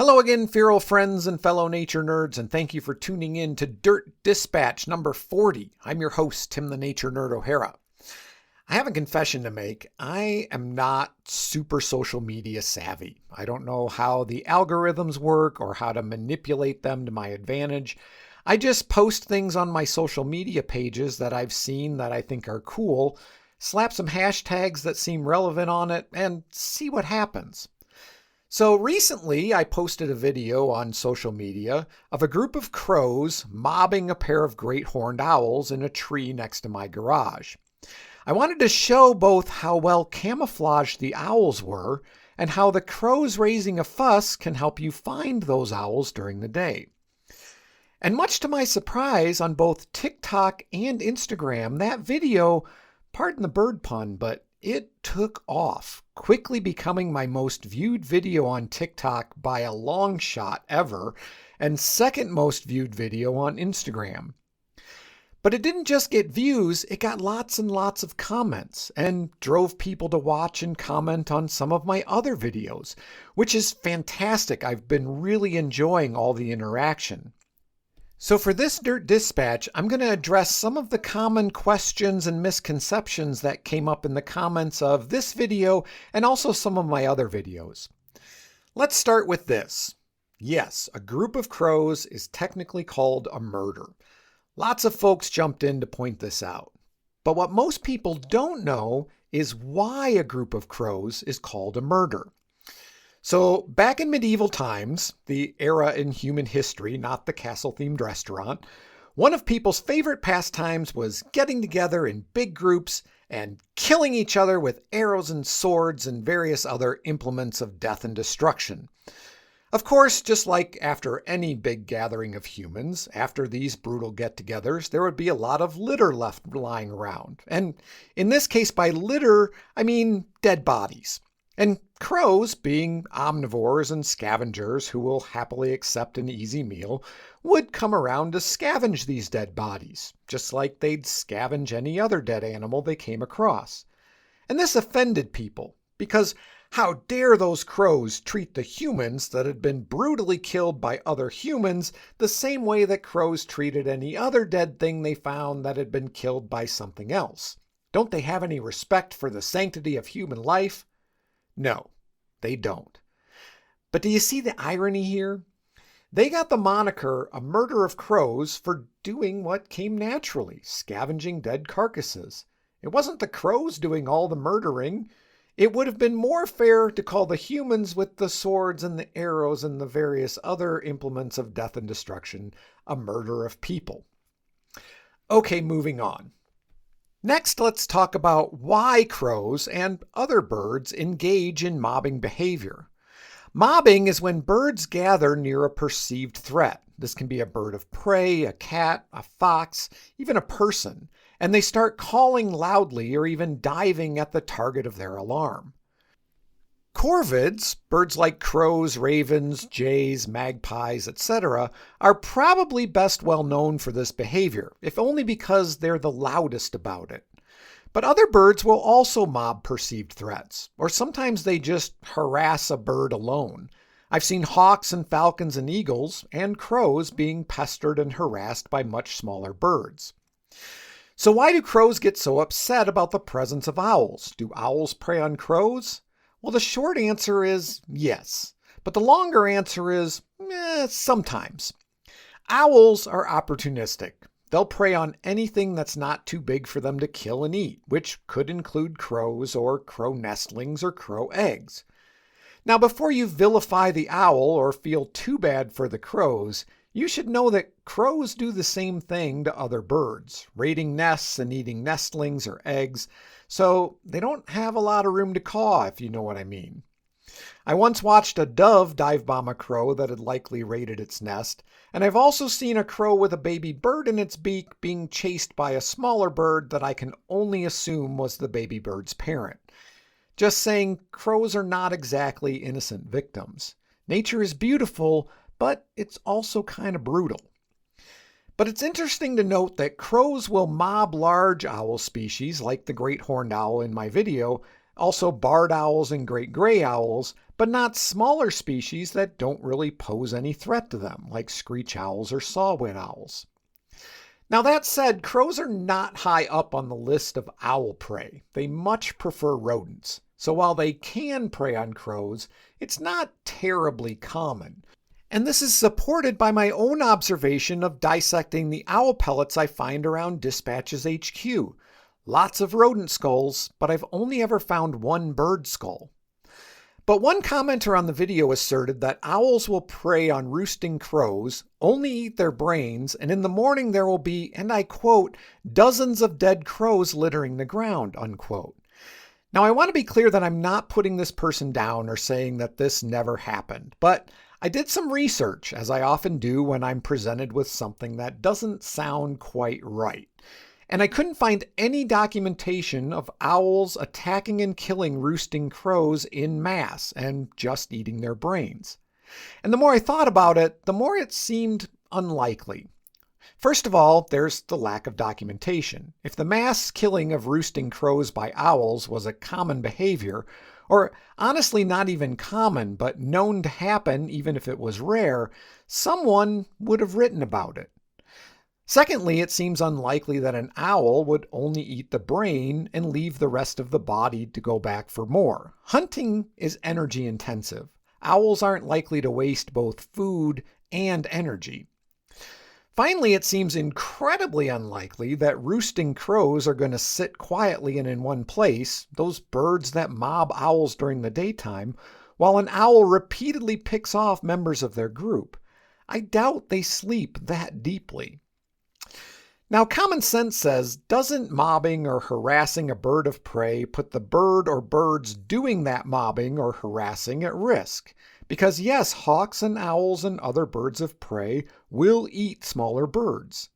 Hello again, feral friends and fellow nature nerds, and thank you for tuning in to Dirt Dispatch number 40. I'm your host, Tim the Nature Nerd O'Hara. I have a confession to make. I am not super social media savvy. I don't know how the algorithms work or how to manipulate them to my advantage. I just post things on my social media pages that I've seen that I think are cool, slap some hashtags that seem relevant on it, and see what happens. So recently, I posted a video on social media of a group of crows mobbing a pair of great horned owls in a tree next to my garage. I wanted to show both how well camouflaged the owls were and how the crows raising a fuss can help you find those owls during the day. And much to my surprise, on both TikTok and Instagram, that video, pardon the bird pun, but it took off, quickly becoming my most viewed video on TikTok by a long shot ever, and second most viewed video on Instagram. But it didn't just get views, it got lots and lots of comments, and drove people to watch and comment on some of my other videos, which is fantastic. I've been really enjoying all the interaction. So for this Dirt Dispatch, I'm going to address some of the common questions and misconceptions that came up in the comments of this video and also some of my other videos. Let's start with this. Yes, a group of crows is technically called a murder. Lots of folks jumped in to point this out. But what most people don't know is why a group of crows is called a murder. So back in medieval times, the era in human history, not the castle-themed restaurant, one of people's favorite pastimes was getting together in big groups and killing each other with arrows and swords and various other implements of death and destruction. Of course, just like after any big gathering of humans, after these brutal get-togethers, there would be a lot of litter left lying around. And in this case, by litter, I mean dead bodies. And crows, being omnivores and scavengers who will happily accept an easy meal, would come around to scavenge these dead bodies, just like they'd scavenge any other dead animal they came across. And this offended people, because how dare those crows treat the humans that had been brutally killed by other humans the same way that crows treated any other dead thing they found that had been killed by something else? Don't they have any respect for the sanctity of human life? No, they don't. But do you see the irony here? They got the moniker a murder of crows for doing what came naturally, scavenging dead carcasses. It wasn't the crows doing all the murdering. It would have been more fair to call the humans with the swords and the arrows and the various other implements of death and destruction a murder of people. Okay, moving on. Next, let's talk about why crows and other birds engage in mobbing behavior. Mobbing is when birds gather near a perceived threat. This can be a bird of prey, a cat, a fox, even a person, and they start calling loudly or even diving at the target of their alarm. Corvids, birds like crows, ravens, jays, magpies, etc., are probably best well known for this behavior, if only because they're the loudest about it. But other birds will also mob perceived threats, or sometimes they just harass a bird alone. I've seen hawks and falcons and eagles and crows being pestered and harassed by much smaller birds. So why do crows get so upset about the presence of owls? Do owls prey on crows? Well, the short answer is yes, but the longer answer is sometimes. Owls are opportunistic. They'll prey on anything that's not too big for them to kill and eat, which could include crows or crow nestlings or crow eggs. Now, before you vilify the owl or feel too bad for the crows, you should know that crows do the same thing to other birds, raiding nests and eating nestlings or eggs, so they don't have a lot of room to caw, if you know what I mean. I once watched a dove dive bomb a crow that had likely raided its nest, and I've also seen a crow with a baby bird in its beak being chased by a smaller bird that I can only assume was the baby bird's parent. Just saying, crows are not exactly innocent victims. Nature is beautiful, but it's also kind of brutal. But it's interesting to note that crows will mob large owl species, like the great horned owl in my video, also barred owls and great gray owls, but not smaller species that don't really pose any threat to them, like screech owls or saw-whet owls. Now that said, crows are not high up on the list of owl prey. They much prefer rodents. So while they can prey on crows, it's not terribly common. And this is supported by my own observation of dissecting the owl pellets I find around Dispatch's HQ. Lots of rodent skulls, but I've only ever found one bird skull. But one commenter on the video asserted that owls will prey on roosting crows, only eat their brains, and in the morning there will be, and I quote, dozens of dead crows littering the ground, unquote. Now I want to be clear that I'm not putting this person down or saying that this never happened, but I did some research, as I often do when I'm presented with something that doesn't sound quite right. And I couldn't find any documentation of owls attacking and killing roosting crows in mass and just eating their brains. And the more I thought about it, the more it seemed unlikely. First of all, there's the lack of documentation. If the mass killing of roosting crows by owls was a common behavior, or honestly not even common, but known to happen even if it was rare, someone would have written about it. Secondly, it seems unlikely that an owl would only eat the brain and leave the rest of the body to go back for more. Hunting is energy intensive. Owls aren't likely to waste both food and energy. Finally, it seems incredibly unlikely that roosting crows are going to sit quietly and in one place, those birds that mob owls during the daytime, while an owl repeatedly picks off members of their group. I doubt they sleep that deeply. Now, common sense says, doesn't mobbing or harassing a bird of prey put the bird or birds doing that mobbing or harassing at risk? Because yes, hawks and owls and other birds of prey will eat smaller birds.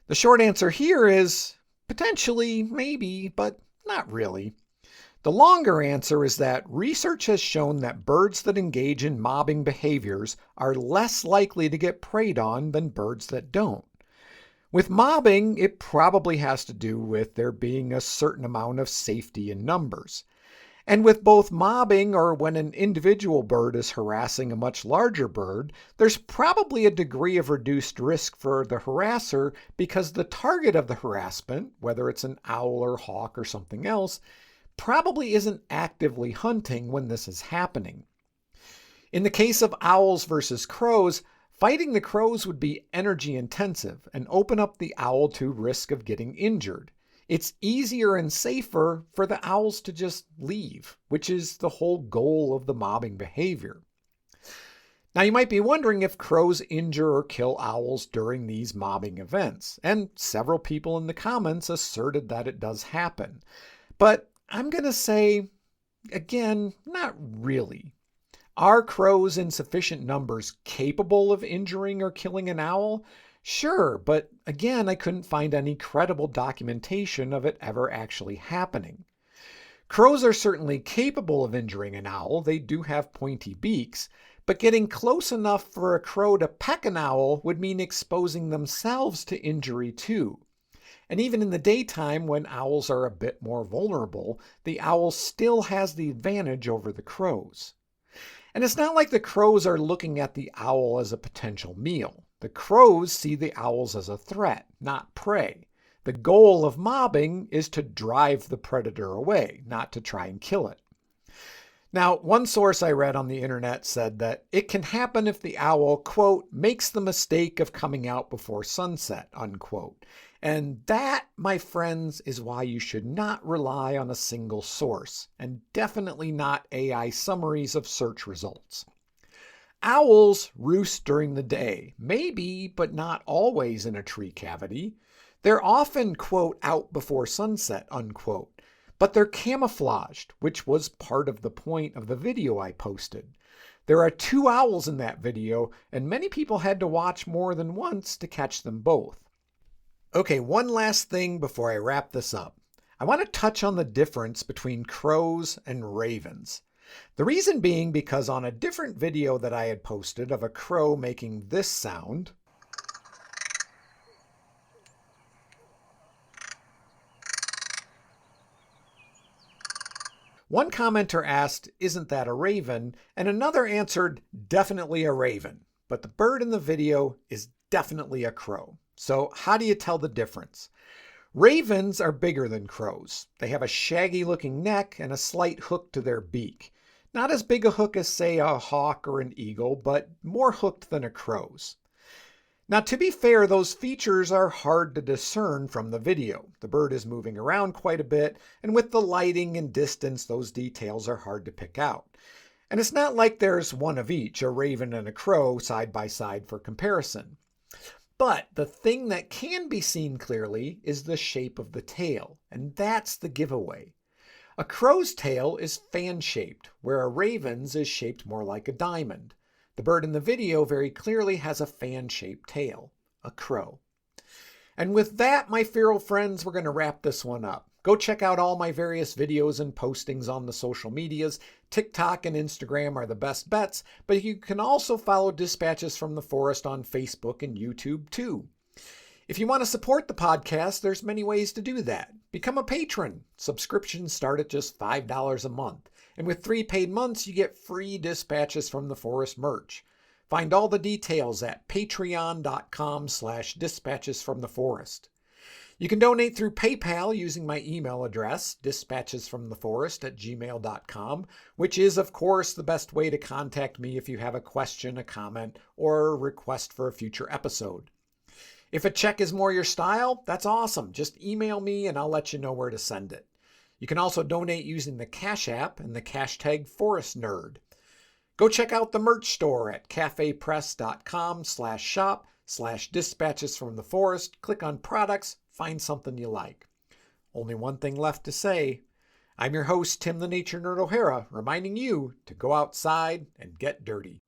The short answer here is potentially, maybe, but not really. The longer answer is that research has shown that birds that engage in mobbing behaviors are less likely to get preyed on than birds that don't. With mobbing, it probably has to do with there being a certain amount of safety in numbers. And with both mobbing or when an individual bird is harassing a much larger bird, there's probably a degree of reduced risk for the harasser because the target of the harassment, whether it's an owl or hawk or something else, probably isn't actively hunting when this is happening. In the case of owls versus crows, fighting the crows would be energy intensive and open up the owl to risk of getting injured. It's easier and safer for the owls to just leave, which is the whole goal of the mobbing behavior. Now you might be wondering if crows injure or kill owls during these mobbing events, and several people in the comments asserted that it does happen. But I'm going to say, again, not really. Are crows in sufficient numbers capable of injuring or killing an owl? Sure, but again, I couldn't find any credible documentation of it ever actually happening. Crows are certainly capable of injuring an owl. They do have pointy beaks, but getting close enough for a crow to peck an owl would mean exposing themselves to injury too. And even in the daytime, when owls are a bit more vulnerable, the owl still has the advantage over the crows. And it's not like the crows are looking at the owl as a potential meal. The crows see the owls as a threat, not prey. The goal of mobbing is to drive the predator away, not to try and kill it. Now, one source I read on the internet said that it can happen if the owl, quote, makes the mistake of coming out before sunset, unquote. And that, my friends, is why you should not rely on a single source, and definitely not AI summaries of search results. Owls roost during the day, maybe, but not always in a tree cavity. They're often, quote, out before sunset, unquote. But they're camouflaged, which was part of the point of the video I posted. There are 2 owls in that video, and many people had to watch more than once to catch them both. Okay, one last thing before I wrap this up. I want to touch on the difference between crows and ravens. The reason being because on a different video that I had posted of a crow making this sound, One commenter asked, "Isn't that a raven?" And another answered, "Definitely a raven. But the bird in the video is definitely a crow." So how do you tell the difference? Ravens are bigger than crows. They have a shaggy looking neck and a slight hook to their beak. Not as big a hook as, say, a hawk or an eagle, but more hooked than a crow's. Now, to be fair, those features are hard to discern from the video. The bird is moving around quite a bit, and with the lighting and distance, those details are hard to pick out. And it's not like there's one of each, a raven and a crow, side by side for comparison. But the thing that can be seen clearly is the shape of the tail, and that's the giveaway. A crow's tail is fan-shaped, where a raven's is shaped more like a diamond. The bird in the video very clearly has a fan-shaped tail, a crow. And with that, my feral friends, we're going to wrap this one up. Go check out all my various videos and postings on the social medias. TikTok and Instagram are the best bets, but you can also follow Dispatches from the Forest on Facebook and YouTube too. If you want to support the podcast, there's many ways to do that. Become a patron. Subscriptions start at just $5 a month. And with 3 paid months, you get free Dispatches from the Forest merch. Find all the details at patreon.com/dispatchesfromtheforest. You can donate through PayPal using my email address, dispatchesfromtheforest@gmail.com, which is, of course, the best way to contact me if you have a question, a comment, or a request for a future episode. If a check is more your style, that's awesome. Just email me and I'll let you know where to send it. You can also donate using the Cash App and the hashtag ForestNerd. Go check out the merch store at cafepress.com/shop/dispatchesfromtheforest. Click on products, find something you like. Only one thing left to say. I'm your host, Tim the Nature Nerd O'Hara, reminding you to go outside and get dirty.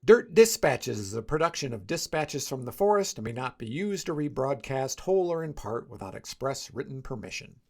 Dirt Dispatches is a production of Dispatches from the Forest and may not be used or rebroadcast whole or in part without express written permission.